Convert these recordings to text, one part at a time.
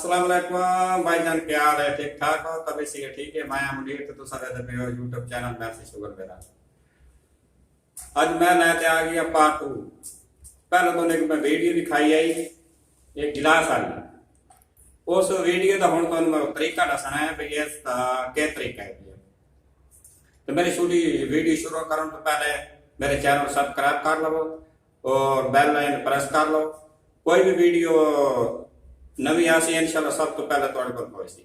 अस्सलाम वालेकुम भाईजान, क्या हाल है? ठीक ठाक हो? तभी से ठीक है। मैं मुनीर तो सारे यूट्यूब चैनल में से शुगर मेरा आज मैं लेते आ गया पार्ट 2। पहले तो एक मैं वीडियो दिखाई आई एक गिलास वाली। उस वीडियो का हुण तुहानूं मैं तरीका दसना है भी इसका क्या तरीका है। तो मेरी छोटी वीडियो शुरू करने तो पहले मेरे चैनल सब्सक्राइब कर लो और बेल लाइन प्रेस कर लो। कोई भी वीडियो नवी आसी इंशाल्लाह सब तो पहले तुहाडे कोल पहुंचदी।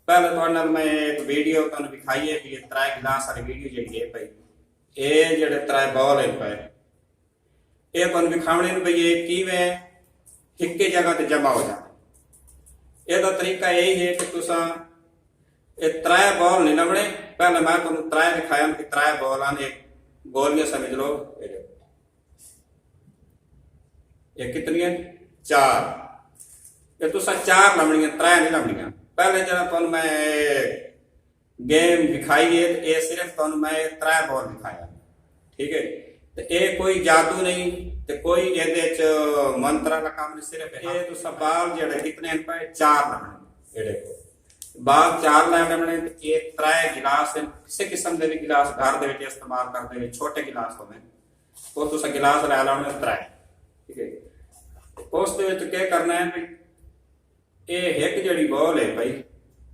पहले तुहाडे नाल मैं एक वीडियो तुहानूं दिखाई है कि त्रै गिलास वाली वीडियो जिहड़ी है भाई ये जिहड़े त्रै बॉल है भाई ये तुहानूं दिखावणे ने भाई ये किवें इक्के जगह ते जमा हो जाए। ਇਹਦਾ तरीका यही है कि तुसां ये त्रै बॉल नहीं लभणे। पहले मैं तुहानूं त्रै दिखाया कि त्रै बॉलां ने गोलियां समझ लो ये कितनी चार। ये तुसा चार लभनियां त्रै नहीं लभनियां। पहले जरा तुहानूं मैं गेम दिखाई है ये सिर्फ तुहानूं मैं त्रै बॉल दिखाया, ठीक है। तो ये कोई जादू नहीं तो कोई ये मंत्र का काम नहीं। सिर्फ ये तुसा बाल जेड़े कितने पे चार लभने। ये देखो बाल चार लभने। ये त्रै गिलास किसी किस्म के भी गिलास घर के इस्तेमाल करते हैं, छोटे गिलास होने वो तुसा गिलास लै लाने त्रै, ठीक है। उस क्या करना है भी ये एक जी बॉल है भाई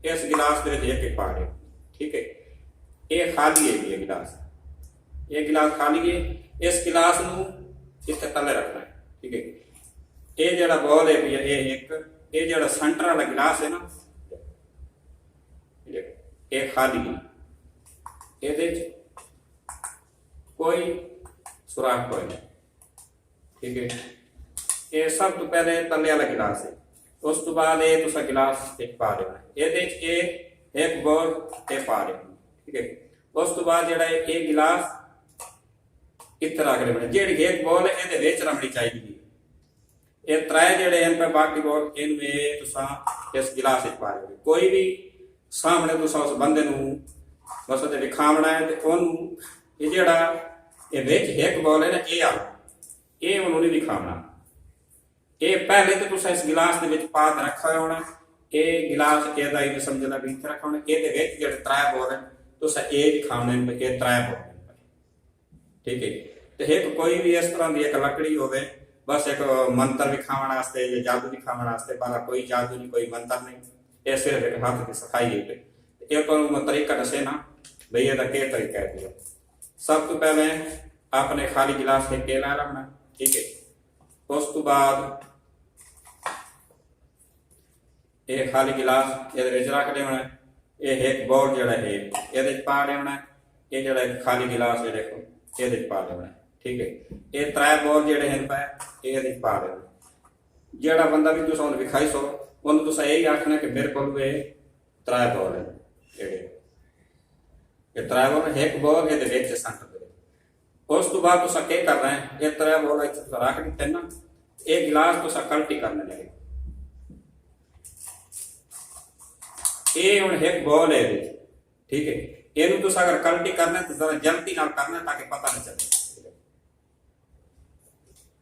इस गिलास के एक पा रहे, ठीक है। ये खाली है ये गिलास, ये गिलास खाली है। इस गिलास नूं इत्थे तले रखना है, ठीक है। ये जड़ा बॉल है भैया ये एक ये जड़ा सेंटर वाला गिलास है ना ये खाली है। ये कोई सुराख कोई नहीं, ठीक है। ये सब तो पहले तले वाला गिलास है। उस तो बाद ये तुसा गिलास एक पा देना ये एक बॉल ये पा देना, ठीक है। उस तो बाद जड़ा ये गिलास इत्थे रख देना। जेड़ी एक बॉल है ये विच रखनी चाहिए। ये त्रै जेड़े हैं पे बाकी बॉल इनमें तुसा इस गिलास विच पा देना। कोई भी सामने तुसा उस बंदे नूं बस उहदे दिखावना है ते ओनूं ये जेड़ा ये विच एक बॉल है ना ये आ ये ओनूं नहीं दिखावना। ये पहले तो तुसा इस गिलास के विच पा के रखा होना। ये गिलास ਇਹਦਾ ਹੀ ਸਮਝਣਾ ਵੀ ਇੱਥੇ ਰੱਖਣਾ। ਇਹਦੇ ਵਿੱਚ ਜਿਹੜੇ त्रै बॉल है तुसा ये दिखाने ये त्रै बॉल, ठीक है। तो एक कोई भी इस तरह की एक लकड़ी होवे बस एक मंत्र दिखाने वास्ते या जादू दिखाने वास्ते, पर कोई जादू नहीं कोई मंत्र नहीं, ये सिर्फ एक हाथ की सफाई है। ये तो तरीका दसे ना भाई ये क्या तरीका है। सब तो पहले आपने खाली गिलास के केला रखना, ठीक है। उस तो बाद ये खाली गिलास ये रख देना। ये एक बॉल जड़ा है ये पा देना। ये जड़ा खाली गिलास है देखो ये पा देना, ठीक है। ये त्रै बॉल जड़े हैं पे ये पा देना। जड़ा बंदा भी तुम विखाई सो उन्होंने तुसा यही आखना कि मेरे को त्रै बॉल है ये त्रै बॉल एक बॉल ये संट दे। उस तो बाद तुसा क्या करना है ये त्रै बॉल रख दिते ना ये गिलास तुसा कल्टी करने लगे। ये हुण एक बॉल है ठीक है। इनू तुसा अगर कल्टी करना तो जरा जल्दी नाल करना ताकि पता न चले।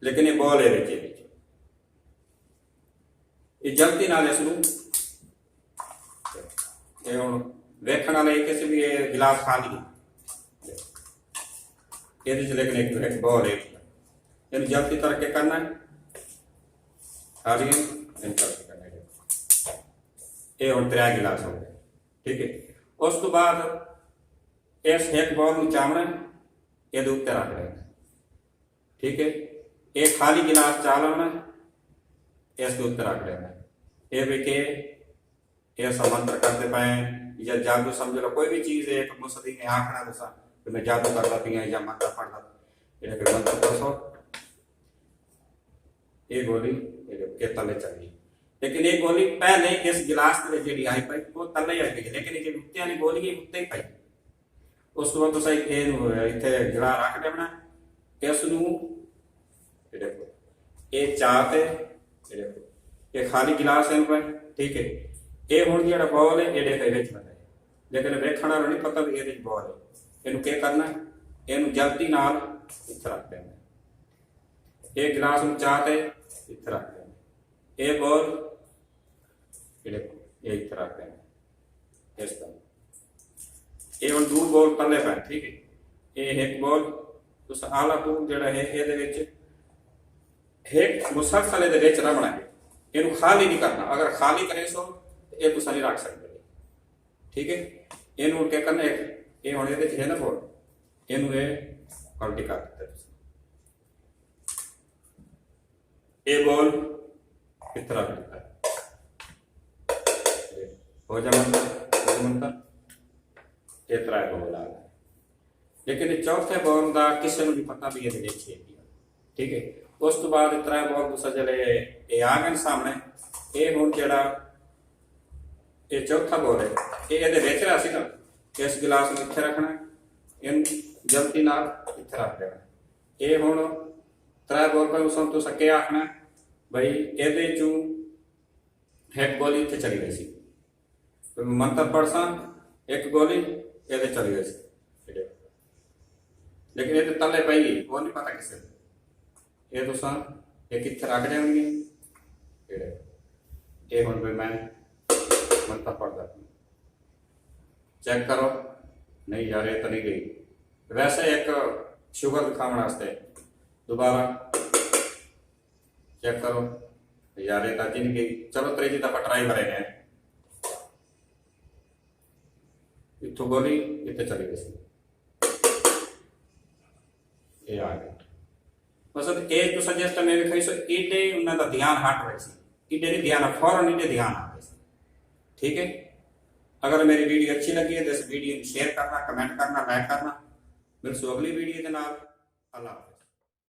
लेकिन ये बॉल है ये जल्दी नाल इसनू ये हुण वेखण वाले किसी भी गिलास खाली ये लेकिन एक बॉल है इन जल्दी तरह करना है खाली करना है। ये हम त्रै गिलास हो गए, ठीक है। उस तो बाद इस एक बॉल में चावना ये उत्ते रख देना, ठीक है। ये खाली गिलास चालना इसके उत्ते रख देना। ये भी के ये मंत्र करते पाए या जादू समझ लो कोई भी चीज़ है एक मुसदी ने आखना तुसा तो मैं जादू करता पिया या मंत्र पढ़ता ये फिर मंत्र दसो ये गोली ये तले चली। लेकिन ये गोली पहले इस गिलास में जी आई पाई वो तले ही आई, लेकिन ये उत्ते वाली गोली उत्ते ही पाई। उस बाद तुसा इत्थे गिला रख देना। इसनूं देखो ये चात है ये देखो ये खाली गिलास है पर, ठीक है। ये हुण जिहड़ा बॉल है ये विच लगा है लेकिन वेखण वाला नहीं पता भी ये बॉल है। इनू क्या करना इनू जल्दी नाल इत्थे रख देना। ये गिलास में चात है इत्थे रख देना। ये बॉल ये देखो ये इस तरह पे इस तरह ये ਹੁਣ दो बॉल तले पे ठीक है ये एक बॉल तुस आला टू ਜਿਹੜਾ ਹੈ ਇਹਦੇ ਵਿੱਚ एक मुसलसल ਦੇ ਵਿੱਚ ਰਮਣਾ ਹੈ ਇਹਨੂੰ ਖਾਲੀ ਨਹੀਂ ਕਰਨਾ ਅਗਰ ਖਾਲੀ ਕਰੇ ਸੋ ਇਹ ਤੁਸੀਂ ਨਹੀਂ ਰੱਖ ਸਕਦੇ ਠੀਕ ਹੈ ਇਹਨੂੰ ਕੀ ਕਰਨਾ ਹੈ ਇਹ ਹੁਣ ਇਹਦੇ ਚ ਹੈ ਨਾ ਬੋਲ ਇਹਨੂੰ ਇਹ ਪਲਟੀ ਕਰ ਦਿੱਤਾ ਤੁਸੀਂ ਇਹ ਬੋਲ इस तरह करता है हो जाता इस तरह बॉल आ गया लेकिन चौथे बॉल का किसी को नहीं पता भी ये ठीक है उस तो बाद इस तरह बॉल दूसरा जले ये आ गए सामने ये हूँ जरा ये चौथा बॉल है ये रहा सी ना इस गिलास में इतने रखना इन जल्दी ना इतने रख देना ये हूँ त्रै बॉल पर उस तो सके आखना भाई ਇਹਦੇ ਚੋਂ ਇੱਕ ਗੋਲੀ ਇੱਥੇ ਚਲੀ ਗਈ ਸੀ ਮੰਤਰ ਪੜਸਾਂ ਇੱਕ ਗੋਲੀ ਇਹਦੇ ਚਲੀ ਗਈ ਸੀ ਲੇਕਿਨ ਇਹ ਤੱਲੇ ਪਈ ਉਹ ਨਹੀਂ ਪਤਾ ਕਿਸੇ ਇਹ ਤੁਸੀਂ ਇਹ ਕਿੱਥੇ ਰੱਖ ਦੇਣਗੇ ਇਹ ਹੁਣ ਵੀ ਮੈਂ ਮੰਤਰ ਪੜਦਾ ਚੈੱਕ ਕਰੋ नहीं यार ये तो नहीं गई वैसे एक शुगर दिखाने वास्ते दोबारा चेक करो यार ये नहीं गई चलो त्रीजी दफा ट्राई करेंगे इतों गोली इतने चली गई ये आ गई मतलब ये तो सजेस्ट मैं भी खाई सो इडे उन्होंने ध्यान हट रही सी इडे नहीं ध्यान फौरन इडे ध्यान आ गए ठीक है अगर मेरी वीडियो अच्छी लगी है तो इस वीडियो को शेयर करना कमेंट करना लाइक करना मिलूँ अगली वीडियो के नाल अल्लाह।